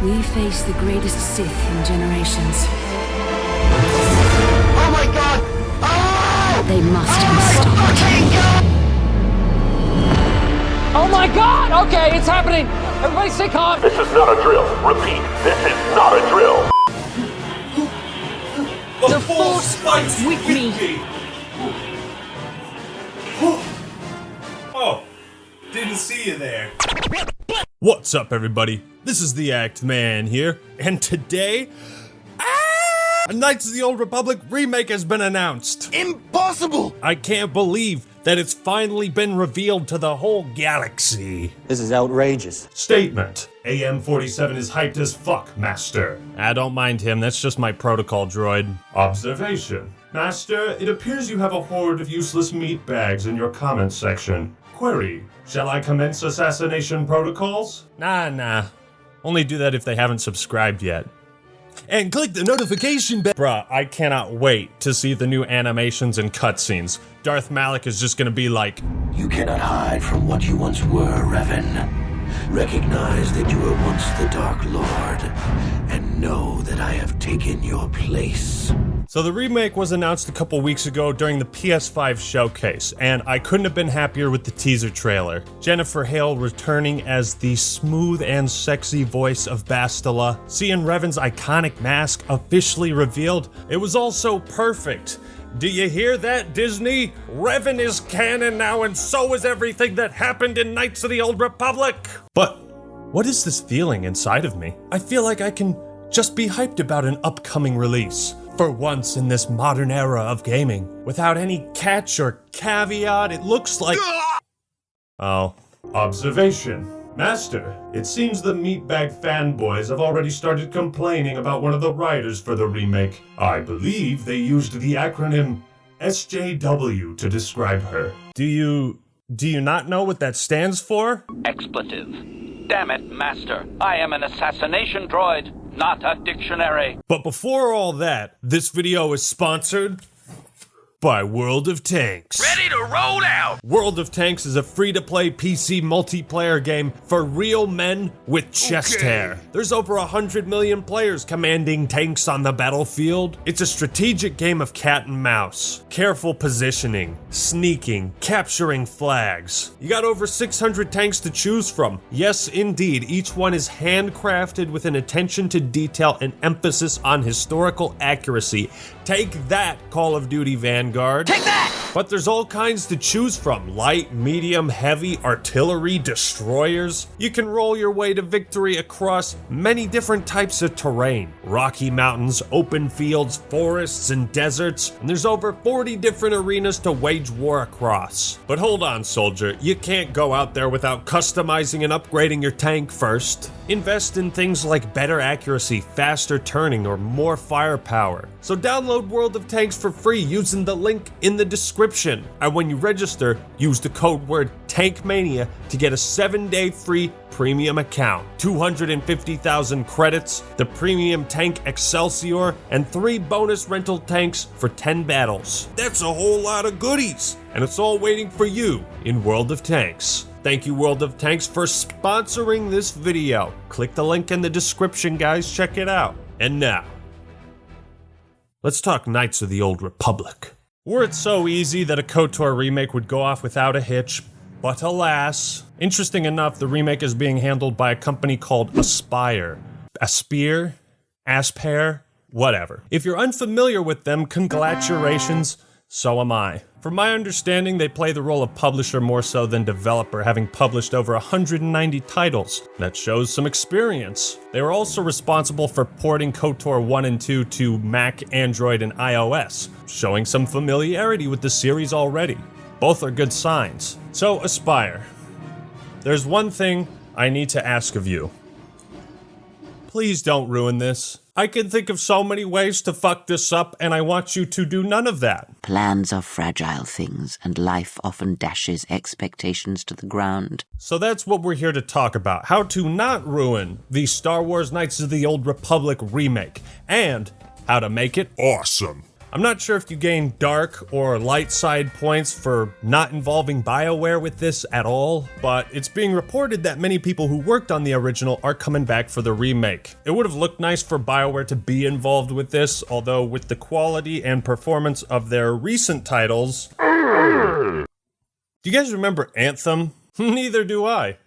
We face the greatest Sith in generations. Oh my god! Oh! They must be stopped. Oh my god! Okay, it's happening! Everybody stay calm! This is not a drill. Repeat, this is not a drill. The Force fights with me! Oh, didn't see you there. What's up, everybody? This is the Act Man here, and today, a Knights of the Old Republic remake has been announced. Impossible! I can't believe that it's finally been revealed to the whole galaxy. This is outrageous. Statement. AM-47 is hyped as fuck, Master. I don't mind him, that's just my protocol droid. Observation. Master, it appears you have a horde of useless meat bags in your comments section. Query. Shall I commence assassination protocols? Nah. Only do that if they haven't subscribed yet. And click the notification bell. Bruh, I cannot wait to see the new animations and cutscenes. Darth Malak is just gonna be like, You cannot hide from what you once were, Revan. Recognize that you were once the Dark Lord, and know that I have taken your place. So the remake was announced a couple weeks ago during the PS5 showcase, and I couldn't have been happier with the teaser trailer. Jennifer Hale returning as the smooth and sexy voice of Bastila, seeing Revan's iconic mask officially revealed, it was all so perfect. Do you hear that, Disney? Revan is canon now, and so is everything that happened in Knights of the Old Republic! But what is this feeling inside of me? I feel like I can just be hyped about an upcoming release. For once in this modern era of gaming, without any catch or caveat, it looks like... Oh. Observation. Master, it seems the meatbag fanboys have already started complaining about one of the writers for the remake. I believe they used the acronym SJW to describe her. Do you not know what that stands for? Expletive. Damn it, Master. I am an assassination droid, not a dictionary. But before all that, this video is sponsored by World of Tanks. Ready to roll out! World of Tanks is a free-to-play PC multiplayer game for real men with chest hair. There's over 100 million players commanding tanks on the battlefield. It's a strategic game of cat and mouse. Careful positioning, sneaking, capturing flags. You got over 600 tanks to choose from. Yes, indeed, each one is handcrafted with an attention to detail and emphasis on historical accuracy. Take that, Call of Duty Vanguard. Take that! But there's all kinds to choose from. Light, medium, heavy, artillery, destroyers. You can roll your way to victory across many different types of terrain. Rocky mountains, open fields, forests, and deserts. And there's over 40 different arenas to wage war across. But hold on, soldier. You can't go out there without customizing and upgrading your tank first. Invest in things like better accuracy, faster turning, or more firepower. So download World of Tanks for free using the link in the description. And when you register, use the code word TANKMANIA to get a 7-day free premium account. 250,000 credits, the premium tank Excelsior, and 3 bonus rental tanks for 10 battles. That's a whole lot of goodies. And it's all waiting for you in World of Tanks. Thank you, World of Tanks, for sponsoring this video. Click the link in the description, guys. Check it out. And now, let's talk Knights of the Old Republic. Were it so easy that a KOTOR remake would go off without a hitch, but alas. Interesting enough, the remake is being handled by a company called Aspyr. Aspyr, whatever. If you're unfamiliar with them, congratulations, so am I. From my understanding, they play the role of publisher more so than developer, having published over 190 titles. That shows some experience. They were also responsible for porting KOTOR 1 and 2 to Mac, Android, and iOS, showing some familiarity with the series already. Both are good signs. So, Aspyr, there's one thing I need to ask of you. Please don't ruin this. I can think of so many ways to fuck this up, and I want you to do none of that. Plans are fragile things, and life often dashes expectations to the ground. So that's what we're here to talk about. How to not ruin the Star Wars Knights of the Old Republic remake, and how to make it awesome. I'm not sure if you gain dark or light side points for not involving BioWare with this at all, but it's being reported that many people who worked on the original are coming back for the remake. It would have looked nice for BioWare to be involved with this, although with the quality and performance of their recent titles... Do you guys remember Anthem? Neither do I.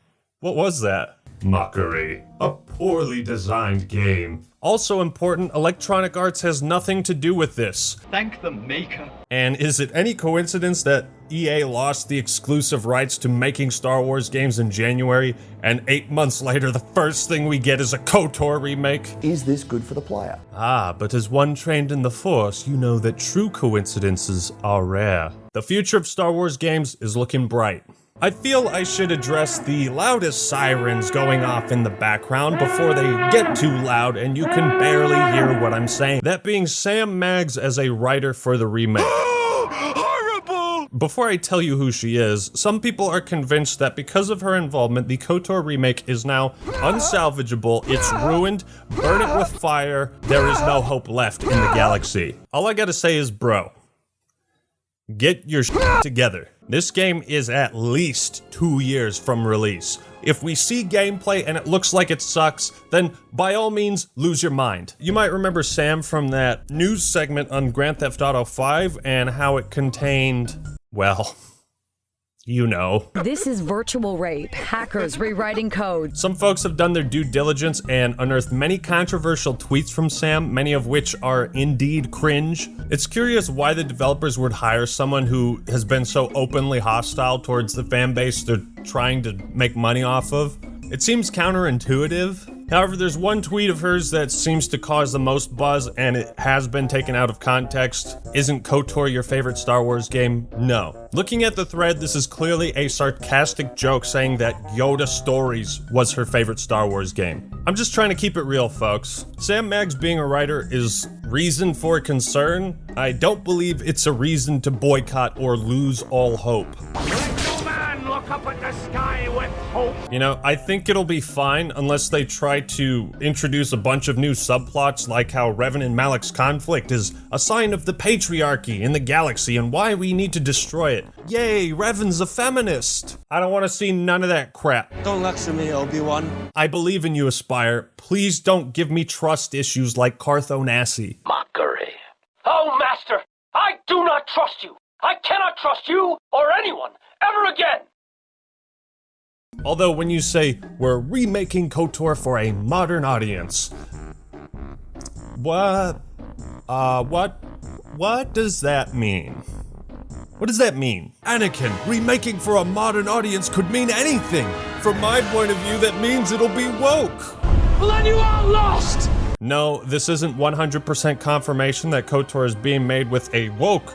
What was that? Mockery. A poorly designed game. Also important, Electronic Arts has nothing to do with this. Thank the maker. And is it any coincidence that EA lost the exclusive rights to making Star Wars games in January, and 8 months later the first thing we get is a KOTOR remake? Is this good for the player? Ah, but as one trained in the Force, you know that true coincidences are rare. The future of Star Wars games is looking bright. I feel I should address the loudest sirens going off in the background before they get too loud and you can barely hear what I'm saying. That being Sam Maggs as a writer for the remake. Horrible! Before I tell you who she is, some people are convinced that because of her involvement, the KOTOR remake is now unsalvageable, it's ruined, burn it with fire, there is no hope left in the galaxy. All I gotta say is, bro, get your shit together. This game is at least 2 years from release. If we see gameplay and it looks like it sucks, then by all means, lose your mind. You might remember Sam from that news segment on Grand Theft Auto 5 and how it contained, well, you know. This is virtual rape. Hackers rewriting code. Some folks have done their due diligence and unearthed many controversial tweets from Sam, many of which are indeed cringe. It's curious why the developers would hire someone who has been so openly hostile towards the fan base they're trying to make money off of. It seems counterintuitive. However, there's one tweet of hers that seems to cause the most buzz, and it has been taken out of context. Isn't KOTOR your favorite Star Wars game? No. Looking at the thread, this is clearly a sarcastic joke saying that Yoda Stories was her favorite Star Wars game. I'm just trying to keep it real, folks. Sam Maggs being a writer is reason for concern. I don't believe it's a reason to boycott or lose all hope. Look up at the sky with hope. You know, I think it'll be fine unless they try to introduce a bunch of new subplots like how Revan and Malak's conflict is a sign of the patriarchy in the galaxy and why we need to destroy it. Yay, Revan's a feminist. I don't want to see none of that crap. Don't lecture me, Obi-Wan. I believe in you, Aspyr. Please don't give me trust issues like Carthonasi. Mockery. Oh, Master, I do not trust you. I cannot trust you or anyone ever again. Although when you say, we're remaking KOTOR for a modern audience. What does that mean? What does that mean? Anakin, remaking for a modern audience could mean anything. From my point of view, that means it'll be woke. Well, then you are lost! No, this isn't 100% confirmation that KOTOR is being made with a woke,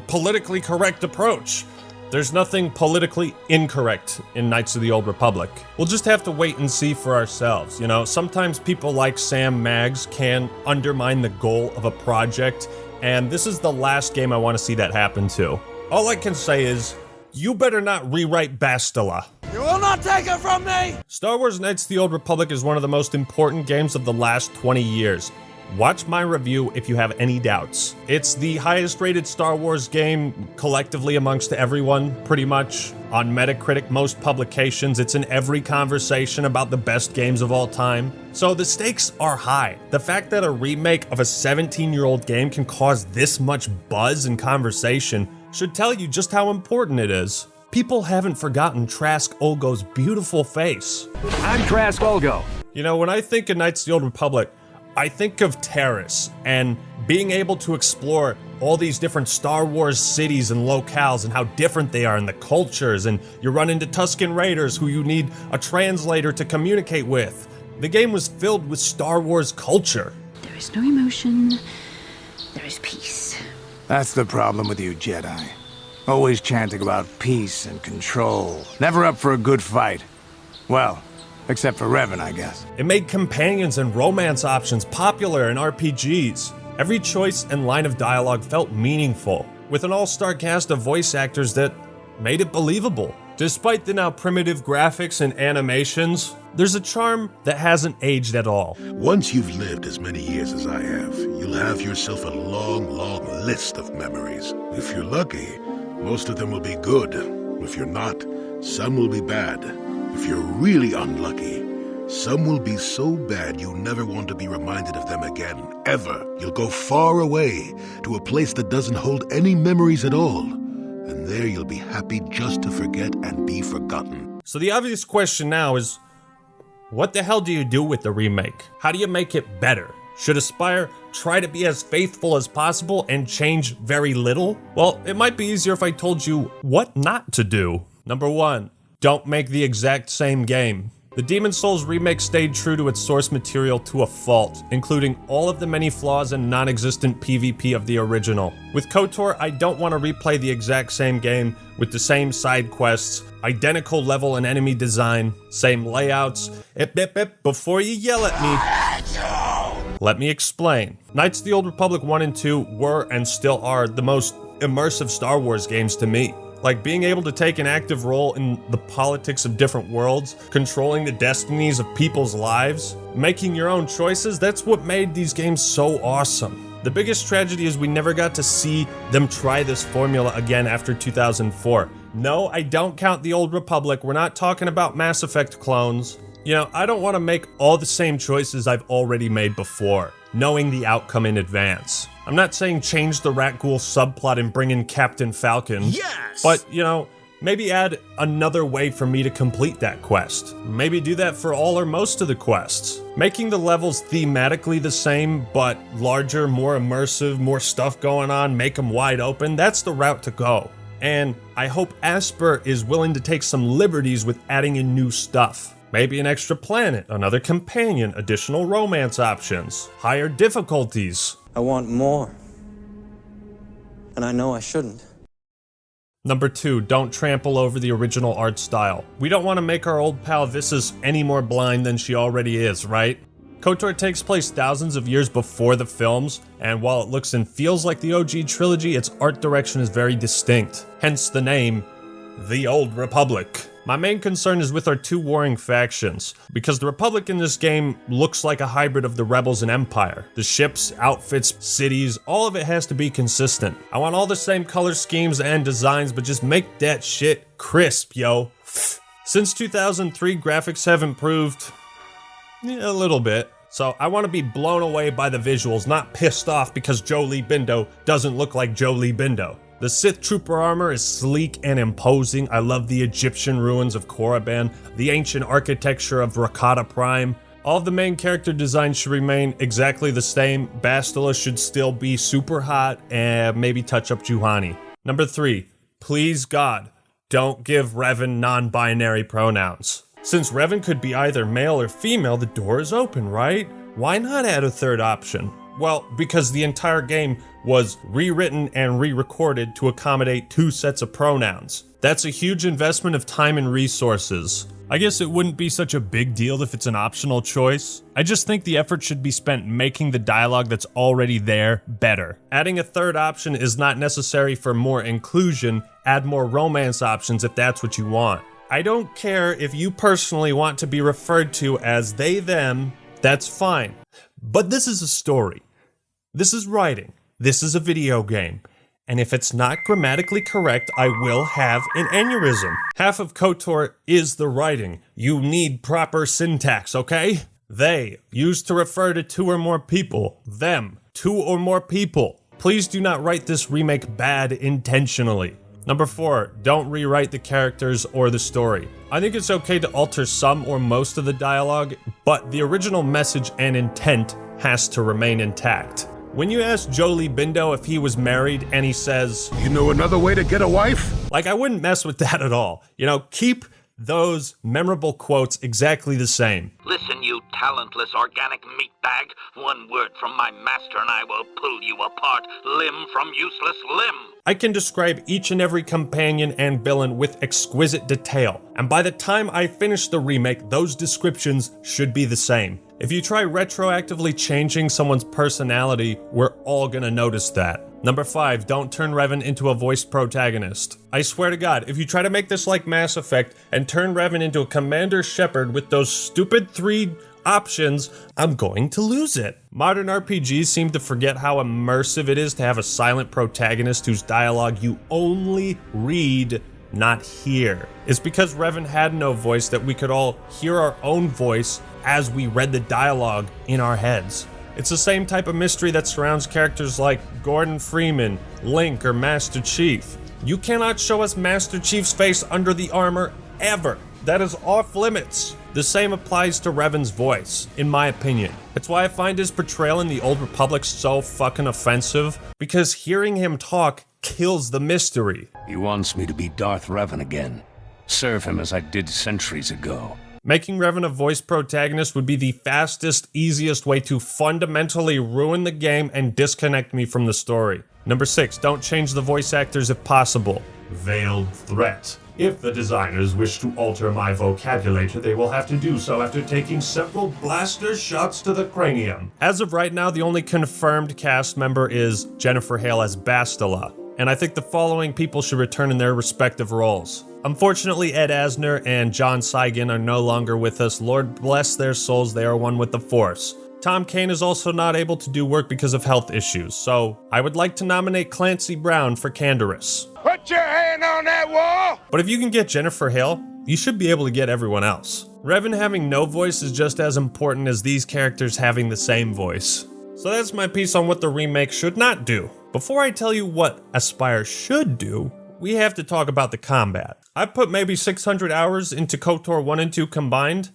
politically correct approach. There's nothing politically incorrect in Knights of the Old Republic. We'll just have to wait and see for ourselves, Sometimes people like Sam Maggs can undermine the goal of a project, and this is the last game I want to see that happen to. All I can say is, you better not rewrite Bastila. You will not take it from me! Star Wars Knights of the Old Republic is one of the most important games of the last 20 years. Watch my review if you have any doubts. It's the highest rated Star Wars game collectively amongst everyone, pretty much. On Metacritic, most publications, it's in every conversation about the best games of all time. So the stakes are high. The fact that a remake of a 17-year-old game can cause this much buzz and conversation should tell you just how important it is. People haven't forgotten Trask Olgo's beautiful face. I'm Trask Olgo. When I think of Knights of the Old Republic, I think of Terrace and being able to explore all these different Star Wars cities and locales and how different they are and the cultures, and you run into Tusken Raiders who you need a translator to communicate with. The game was filled with Star Wars culture. There is no emotion, there is peace. That's the problem with you Jedi. Always chanting about peace and control. Never up for a good fight. Well, except for Revan, I guess. It made companions and romance options popular in RPGs. Every choice and line of dialogue felt meaningful, with an all-star cast of voice actors that made it believable. Despite the now primitive graphics and animations, there's a charm that hasn't aged at all. Once you've lived as many years as I have, you'll have yourself a long, long list of memories. If you're lucky, most of them will be good. If you're not, some will be bad. If you're really unlucky, some will be so bad you never want to be reminded of them again, ever. You'll go far away to a place that doesn't hold any memories at all. And there you'll be happy just to forget and be forgotten. So the obvious question now is, what the hell do you do with the remake? How do you make it better? Should Aspyr try to be as faithful as possible and change very little? Well, it might be easier if I told you what not to do. Number 1, don't make the exact same game. The Demon's Souls remake stayed true to its source material to a fault, including all of the many flaws and non-existent PvP of the original. With KOTOR, I don't want to replay the exact same game with the same side quests, identical level and enemy design, same layouts. Before you yell at me, let me explain. Knights of the Old Republic 1 and 2 were and still are the most immersive Star Wars games to me. Like being able to take an active role in the politics of different worlds, controlling the destinies of people's lives, making your own choices, that's what made these games so awesome. The biggest tragedy is we never got to see them try this formula again after 2004. No, I don't count the Old Republic, we're not talking about Mass Effect clones. You know, I don't want to make all the same choices I've already made before, knowing the outcome in advance. I'm not saying change the Rat Ghoul subplot and bring in Captain Falcon. Yes! But, you know, maybe add another way for me to complete that quest. Maybe do that for all or most of the quests. Making the levels thematically the same, but larger, more immersive, more stuff going on, make them wide open, that's the route to go. And I hope Aspyr is willing to take some liberties with adding in new stuff. Maybe an extra planet, another companion, additional romance options, higher difficulties. I want more. And I know I shouldn't. Number 2, don't trample over the original art style. We don't want to make our old pal Vissus any more blind than she already is, right? KOTOR takes place thousands of years before the films, and while it looks and feels like the OG trilogy, its art direction is very distinct. Hence the name, The Old Republic. My main concern is with our two warring factions, because the Republic in this game looks like a hybrid of the Rebels and Empire. The ships, outfits, cities, all of it has to be consistent. I want all the same color schemes and designs, but just make that shit crisp, yo. Since 2003, graphics have improved a little bit. So I want to be blown away by the visuals, not pissed off because Jolie Bindo doesn't look like Jolie Bindo. The Sith Trooper armor is sleek and imposing. I love the Egyptian ruins of Korriban, the ancient architecture of Rakata Prime. All of the main character designs should remain exactly the same. Bastila should still be super hot, and maybe touch up Juhani. Number 3, please God, don't give Revan non-binary pronouns. Since Revan could be either male or female, the door is open, right? Why not add a third option? Well, because the entire game was rewritten and re-recorded to accommodate 2 sets of pronouns. That's a huge investment of time and resources. I guess it wouldn't be such a big deal if it's an optional choice. I just think the effort should be spent making the dialogue that's already there better. Adding a third option is not necessary for more inclusion. Add more romance options if that's what you want. I don't care if you personally want to be referred to as they, them, that's fine. But this is a story. This is writing. This is a video game. And if it's not grammatically correct, I will have an aneurysm. Half of KOTOR is the writing. You need proper syntax, okay? They, used to refer to 2 or more people. Them, 2 or more people. Please do not write this remake bad intentionally. Number 4, don't rewrite the characters or the story. I think it's okay to alter some or most of the dialogue, but the original message and intent has to remain intact. When you ask Jolie Bindo if he was married and he says, "You know another way to get a wife?" Like, I wouldn't mess with that at all. You know, keep those memorable quotes exactly the same. Listen, you talentless organic meatbag. One word from my master and I will pull you apart, limb from useless limb. I can describe each and every companion and villain with exquisite detail, and by the time I finish the remake, those descriptions should be the same. If you try retroactively changing someone's personality, we're all gonna notice that. Number 5, don't turn Revan into a voiced protagonist. I swear to God, if you try to make this like Mass Effect and turn Revan into a Commander Shepard with those stupid 3 options, I'm going to lose it. Modern RPGs seem to forget how immersive it is to have a silent protagonist whose dialogue you only read, not hear. It's because Revan had no voice that we could all hear our own voice as we read the dialogue in our heads. It's the same type of mystery that surrounds characters like Gordon Freeman, Link, or Master Chief. You cannot show us Master Chief's face under the armor ever. That is off limits. The same applies to Revan's voice, in my opinion. That's why I find his portrayal in the Old Republic so fucking offensive, because hearing him talk kills the mystery. He wants me to be Darth Revan again. Serve him as I did centuries ago. Making Revan a voice protagonist would be the fastest, easiest way to fundamentally ruin the game and disconnect me from the story. Number 6, don't change the voice actors if possible. Veiled threat. If the designers wish to alter my vocabulary, they will have to do so after taking several blaster shots to the cranium. As of right now, the only confirmed cast member is Jennifer Hale as Bastila, and I think the following people should return in their respective roles. Unfortunately, Ed Asner and John Saigon are no longer with us. Lord bless their souls, they are one with the Force. Tom Kane is also not able to do work because of health issues, so I would like to nominate Clancy Brown for Canderous. Put your hand on that wall! But if you can get Jennifer Hale, you should be able to get everyone else. Revan having no voice is just as important as these characters having the same voice. So that's my piece on what the remake should not do. Before I tell you what Aspyr should do, we have to talk about the combat. I've put maybe 600 hours into KOTOR 1 and 2 combined.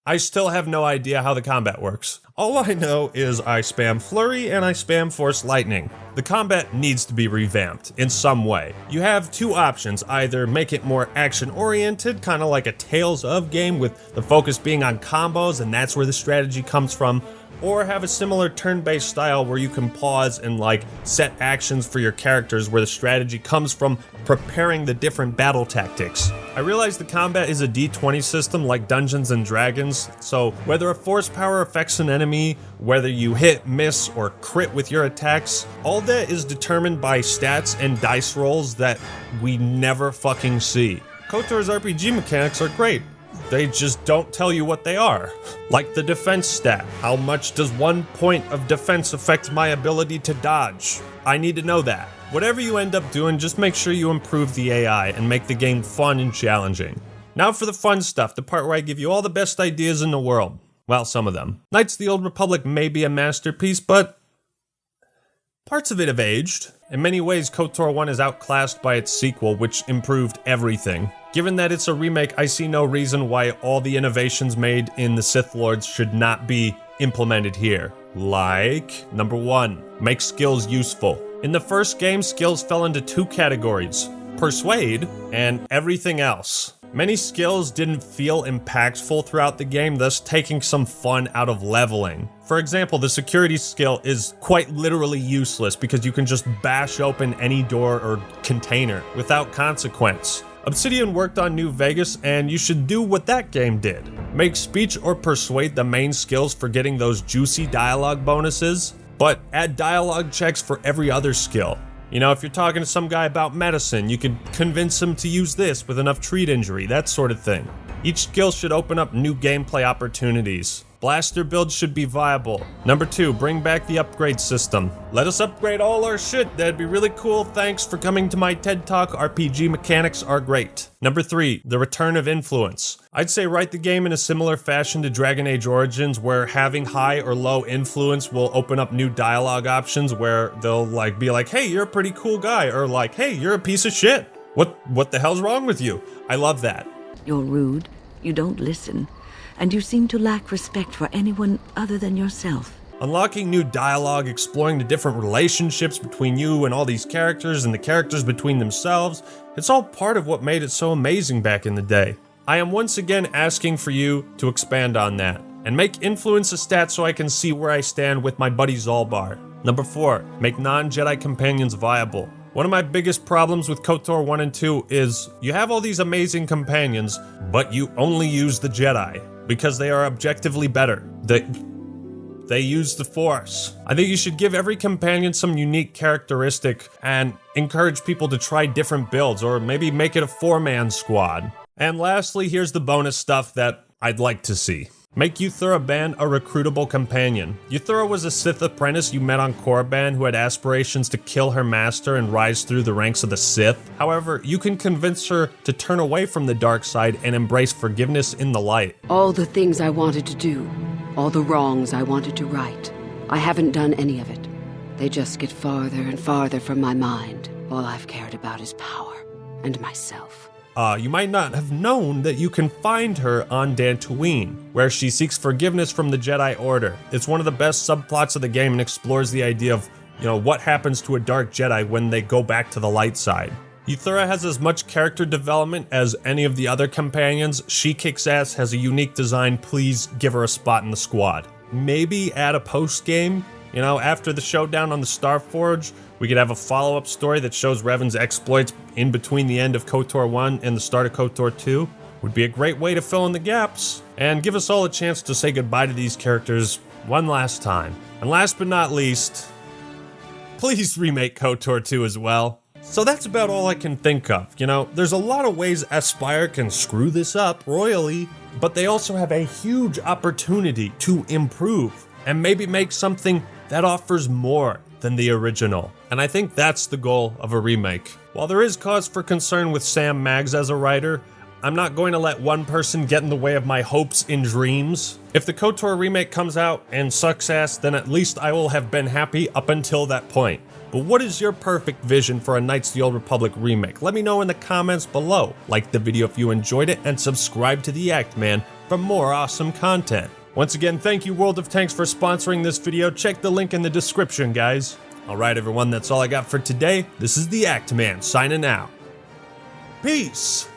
I still have no idea how the combat works. All I know is I spam Flurry and I spam Force Lightning. The combat needs to be revamped in some way. You have 2 options, either make it more action-oriented, kind of like a Tales of game with the focus being on combos and that's where the strategy comes from, or have a similar turn-based style where you can pause and like set actions for your characters where the strategy comes from preparing the different battle tactics. I realize the combat is a D20 system like Dungeons and Dragons, so whether a force power affects an enemy, whether you hit, miss, or crit with your attacks, all that is determined by stats and dice rolls that we never fucking see. KOTOR's RPG mechanics are great. They just don't tell you what they are. Like the defense stat. How much does 1 point of defense affect my ability to dodge? I need to know that. Whatever you end up doing, just make sure you improve the AI and make the game fun and challenging. Now for the fun stuff, the part where I give you all the best ideas in the world. Well, some of them. Knights of the Old Republic may be a masterpiece, but parts of it have aged. In many ways, KOTOR 1 is outclassed by its sequel, which improved everything. Given that it's a remake, I see no reason why all the innovations made in the Sith Lords should not be implemented here. Like, number 1, make skills useful. In the first game, skills fell into 2 categories: Persuade and everything else. Many skills didn't feel impactful throughout the game, thus taking some fun out of leveling. For example, the security skill is quite literally useless because you can just bash open any door or container without consequence. Obsidian worked on New Vegas, and you should do what that game did. Make speech or persuade the main skills for getting those juicy dialogue bonuses, but add dialogue checks for every other skill. You know, if you're talking to some guy about medicine, you could convince him to use this with enough treat injury, that sort of thing. Each skill should open up new gameplay opportunities. Blaster builds should be viable. Number 2, bring back the upgrade system. Let us upgrade all our shit, that'd be really cool. Thanks for coming to my TED Talk. RPG mechanics are great. Number 3, the return of influence. I'd say write the game in a similar fashion to Dragon Age Origins, where having high or low influence will open up new dialogue options where they'll be like, hey, you're a pretty cool guy, or like, hey, you're a piece of shit. What the hell's wrong with you? I love that. You're rude, you don't listen, and you seem to lack respect for anyone other than yourself. Unlocking new dialogue, exploring the different relationships between you and all these characters and the characters between themselves, it's all part of what made it so amazing back in the day. I am once again asking for you to expand on that, and make influence a stat so I can see where I stand with my buddy Zalbar. Number 4, make non-Jedi companions viable. One of my biggest problems with KOTOR 1 and 2 is you have all these amazing companions, but you only use the Jedi, because they are objectively better. They use the Force. I think you should give every companion some unique characteristic and encourage people to try different builds, or maybe make it a 4-man squad. And lastly, here's the bonus stuff that I'd like to see. Make Yuthura Ban a recruitable companion. Yuthura was a Sith apprentice you met on Korriban who had aspirations to kill her master and rise through the ranks of the Sith. However, you can convince her to turn away from the dark side and embrace forgiveness in the light. All the things I wanted to do, all the wrongs I wanted to right, I haven't done any of it. They just get farther and farther from my mind. All I've cared about is power and myself. You might not have known that you can find her on Dantooine, where she seeks forgiveness from the Jedi Order. It's one of the best subplots of the game and explores the idea of, what happens to a Dark Jedi when they go back to the light side. Yuthura has as much character development as any of the other companions. She kicks ass, has a unique design. Please give her a spot in the squad. Maybe add a post-game. After the showdown on the Starforge, we could have a follow-up story that shows Revan's exploits in between the end of KOTOR 1 and the start of KOTOR 2. Would be a great way to fill in the gaps, and give us all a chance to say goodbye to these characters one last time. And last but not least, please remake KOTOR 2 as well. So that's about all I can think of. There's a lot of ways Aspyr can screw this up royally, but they also have a huge opportunity to improve and maybe make something that offers more than the original. And I think that's the goal of a remake. While there is cause for concern with Sam Maggs as a writer, I'm not going to let one person get in the way of my hopes and dreams. If the KOTOR remake comes out and sucks ass, then at least I will have been happy up until that point. But what is your perfect vision for a Knights of the Old Republic remake? Let me know in the comments below. Like the video if you enjoyed it, and subscribe to the Act Man for more awesome content. Once again, thank you World of Tanks for sponsoring this video. Check the link in the description, guys. Alright everyone, that's all I got for today. This is the Act Man signing out. Peace!